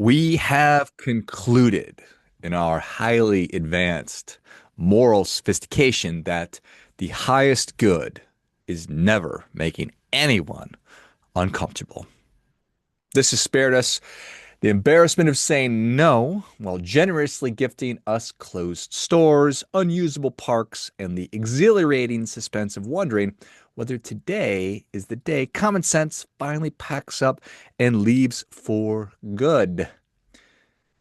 We have concluded in our highly advanced moral sophistication that the highest good is never making anyone uncomfortable. This has spared us the embarrassment of saying no while generously gifting us closed stores, unusable parks, and the exhilarating suspense of wondering whether today is the day common sense finally packs up and leaves for good.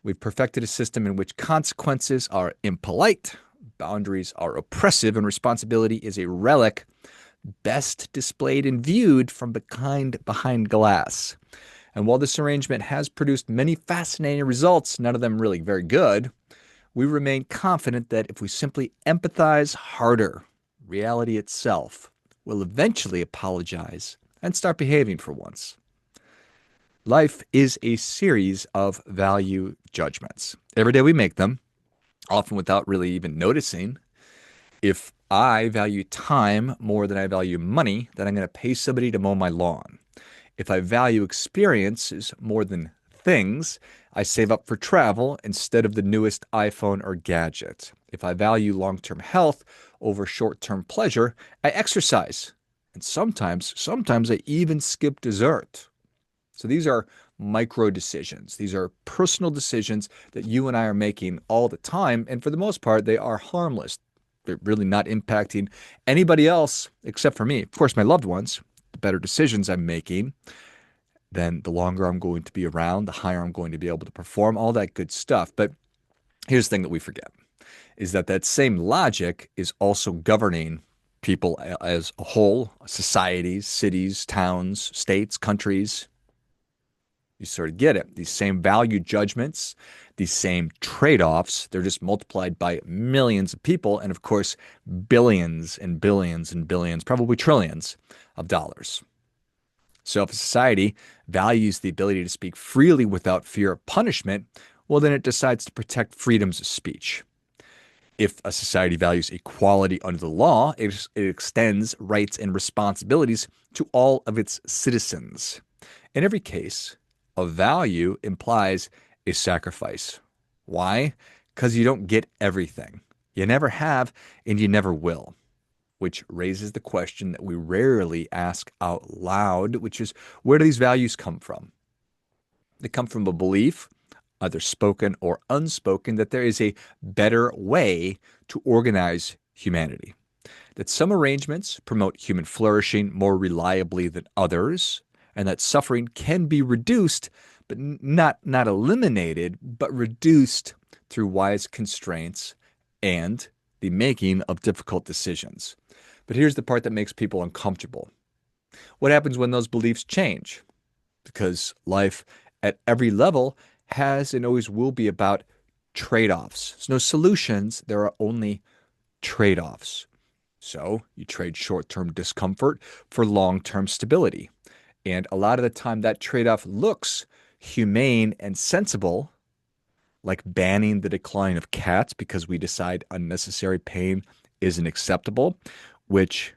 We've perfected a system in which consequences are impolite, boundaries are oppressive, and responsibility is a relic best displayed and viewed from behind glass. And while this arrangement has produced many fascinating results, none of them really very good, we remain confident that if we simply empathize harder, reality itself will eventually apologize and start behaving for once. Life is a series of value judgments. Every day we make them, often without really even noticing. If I value time more than I value money, then I'm going to pay somebody to mow my lawn. If I value experiences more than things, I save up for travel instead of the newest iPhone or gadget. If I value long-term health over short-term pleasure, I exercise. And sometimes I even skip dessert. So these are micro decisions. These are personal decisions that you and I are making all the time. And for the most part, they are harmless. They're really not impacting anybody else except for me. Of course, my loved ones. The better decisions I'm making, then the longer I'm going to be around, the higher I'm going to be able to perform, all that good stuff. But here's the thing that we forget is that that same logic is also governing people as a whole, societies, cities, towns, states, countries. You sort of get it. These same value judgments, these same trade-offs, they're just multiplied by millions of people and, of course, billions and billions and billions, probably trillions of dollars. So if a society values the ability to speak freely without fear of punishment, well, then it decides to protect freedoms of speech. If a society values equality under the law, it extends rights and responsibilities to all of its citizens. In every case, a value implies a sacrifice. Why? Because you don't get everything. You never have, and you never will. Which raises the question that we rarely ask out loud, which is where do these values come from? They come from a belief, either spoken or unspoken, that there is a better way to organize humanity, that some arrangements promote human flourishing more reliably than others, and that suffering can be reduced, but not eliminated, but reduced through wise constraints and the making of difficult decisions. But here's the part that makes people uncomfortable. What happens when those beliefs change? Because life at every level has and always will be about trade-offs. There's no solutions, there are only trade-offs. So you trade short-term discomfort for long-term stability. And a lot of the time that trade-off looks humane and sensible, like banning the decline of cats because we decide unnecessary pain isn't acceptable, which,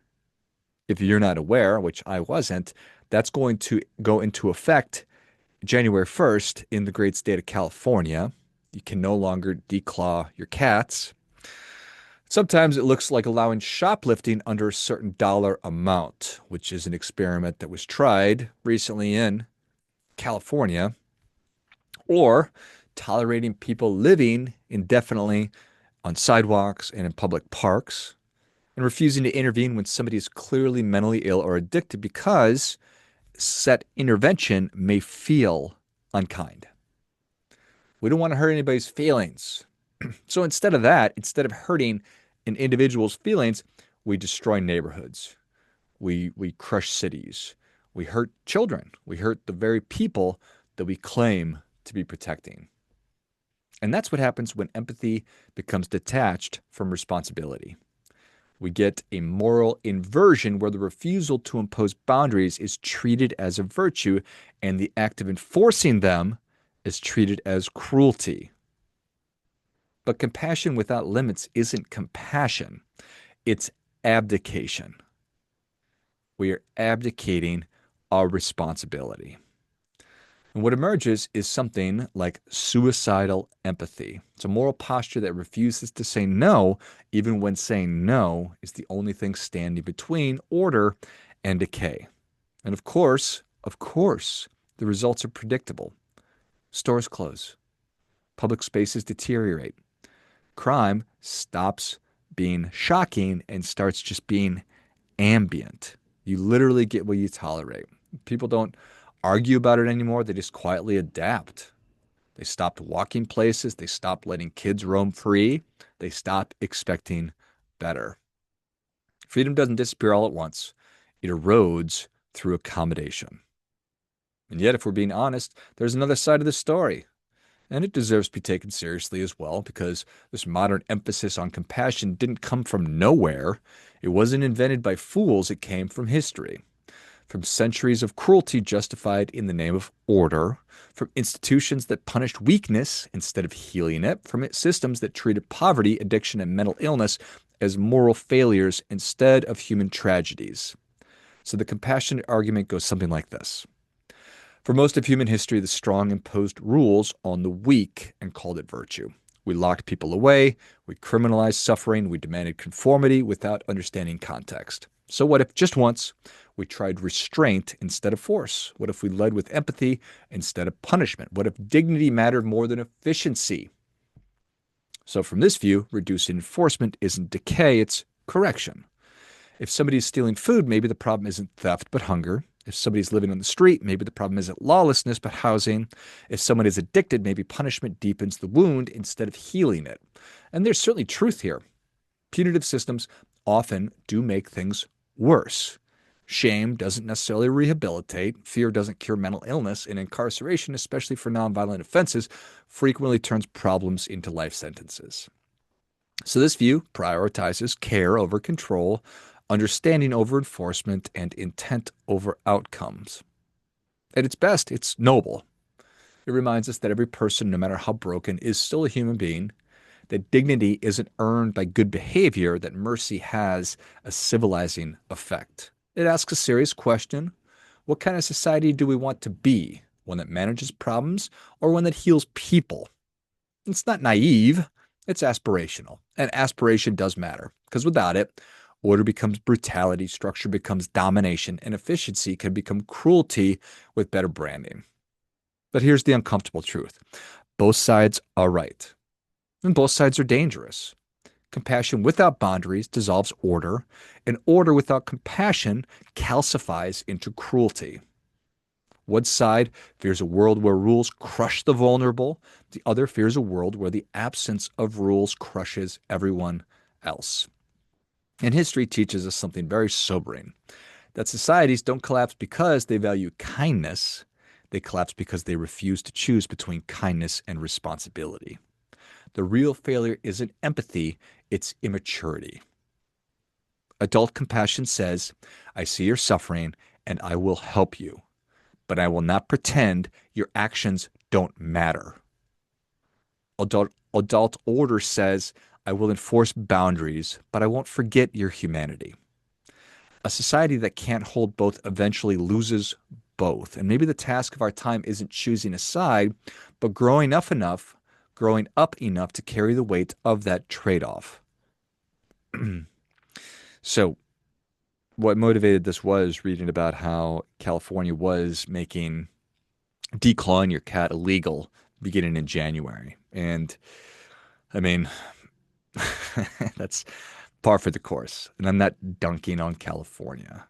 if you're not aware, which I wasn't, that's going to go into effect January 1st in the great state of California. You can no longer declaw your cats. Sometimes it looks like allowing shoplifting under a certain dollar amount, which is an experiment that was tried recently in California, or tolerating people living indefinitely on sidewalks and in public parks, and refusing to intervene when somebody is clearly mentally ill or addicted because set intervention may feel unkind. We don't want to hurt anybody's feelings. So instead of that, instead of hurting an individual's feelings, we destroy neighborhoods. We crush cities. We hurt children. We hurt the very people that we claim to be protecting. And that's what happens when empathy becomes detached from responsibility. We get a moral inversion where the refusal to impose boundaries is treated as a virtue and the act of enforcing them is treated as cruelty. But compassion without limits isn't compassion, it's abdication. We are abdicating our responsibility. And what emerges is something like suicidal empathy. It's a moral posture that refuses to say no, even when saying no is the only thing standing between order and decay. And of course, the results are predictable. Stores close, public spaces deteriorate, crime stops being shocking and starts just being ambient. You literally get what you tolerate. People don't argue about it anymore, they just quietly adapt. They stopped walking places, they stopped letting kids roam free, they stopped expecting better. Freedom doesn't disappear all at once, it erodes through accommodation. And yet, if we're being honest, there's another side of the story. And it deserves to be taken seriously as well, because this modern emphasis on compassion didn't come from nowhere. It wasn't invented by fools, it came from history. From centuries of cruelty justified in the name of order, from institutions that punished weakness instead of healing it, from systems that treated poverty, addiction, and mental illness as moral failures instead of human tragedies. So the compassionate argument goes something like this. For most of human history, the strong imposed rules on the weak and called it virtue. We locked people away, we criminalized suffering, we demanded conformity without understanding context. So what if just once we tried restraint instead of force? What if we led with empathy instead of punishment? What if dignity mattered more than efficiency? So from this view, reducing enforcement isn't decay, it's correction. If somebody's stealing food, maybe the problem isn't theft, but hunger. If somebody's living on the street, maybe the problem isn't lawlessness, but housing. If someone is addicted, maybe punishment deepens the wound instead of healing it. And there's certainly truth here. Punitive systems often do make things worse. Shame doesn't necessarily rehabilitate. Fear doesn't cure mental illness. And incarceration, especially for nonviolent offenses, frequently turns problems into life sentences. So this view prioritizes care over control, understanding over enforcement, and intent over outcomes. At its best, it's noble. It reminds us that every person, no matter how broken, is still a human being, that dignity isn't earned by good behavior, that mercy has a civilizing effect. It asks a serious question. What kind of society do we want to be? One that manages problems or one that heals people? It's not naive, it's aspirational. And aspiration does matter, because without it, order becomes brutality, structure becomes domination, and efficiency can become cruelty with better branding. But here's the uncomfortable truth. Both sides are right, and both sides are dangerous. Compassion without boundaries dissolves order, and order without compassion calcifies into cruelty. One side fears a world where rules crush the vulnerable. The other fears a world where the absence of rules crushes everyone else. And history teaches us something very sobering, that societies don't collapse because they value kindness. They collapse because they refuse to choose between kindness and responsibility. The real failure isn't empathy, it's immaturity. Adult compassion says, I see your suffering and I will help you, but I will not pretend your actions don't matter. Adult order says, I will enforce boundaries, but I won't forget your humanity. A society that can't hold both eventually loses both. And maybe the task of our time isn't choosing a side, but growing up enough to carry the weight of that trade-off. So what motivated this was reading about how California was making declawing your cat illegal beginning in January. And I mean, that's par for the course. And I'm not dunking on California.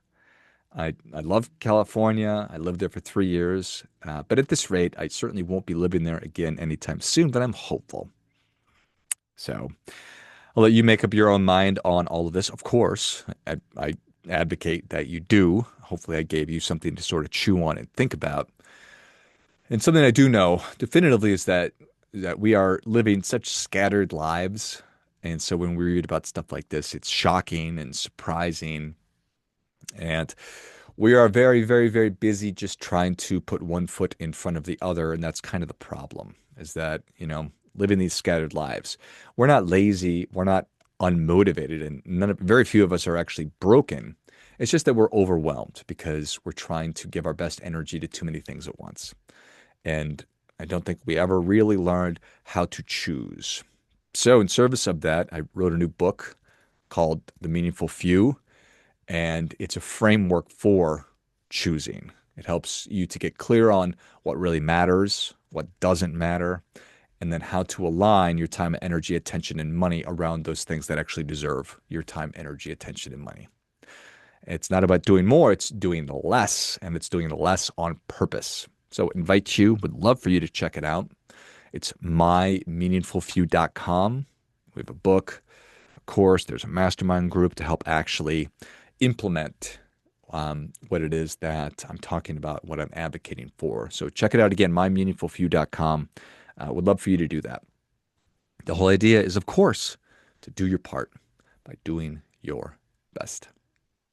I love California. I lived there for 3 years. But at this rate, I certainly won't be living there again anytime soon, but I'm hopeful. So I'll let you make up your own mind on all of this. Of course, I advocate that you do. Hopefully, I gave you something to sort of chew on and think about. And something I do know definitively is that we are living such scattered lives. And so when we read about stuff like this, it's shocking and surprising. And we are very, very, very busy just trying to put one foot in front of the other. And that's kind of the problem, is that, living these scattered lives. We're not lazy. We're not unmotivated. And very few of us are actually broken. It's just that we're overwhelmed because we're trying to give our best energy to too many things at once. And I don't think we ever really learned how to choose. So, in service of that, I wrote a new book called The Meaningful Few, and it's a framework for choosing. It helps you to get clear on what really matters, what doesn't matter, and then how to align your time, energy, attention, and money around those things that actually deserve your time, energy, attention, and money. It's not about doing more, it's doing less, and it's doing less on purpose. So invite you, would love for you to check it out. It's mymeaningfulfew.com. We have a book, a course, there's a mastermind group to help actually implement what it is that I'm talking about, what I'm advocating for. So check it out again, mymeaningfulfew.com. Would love for you to do that. The whole idea is, of course, to do your part by doing your best.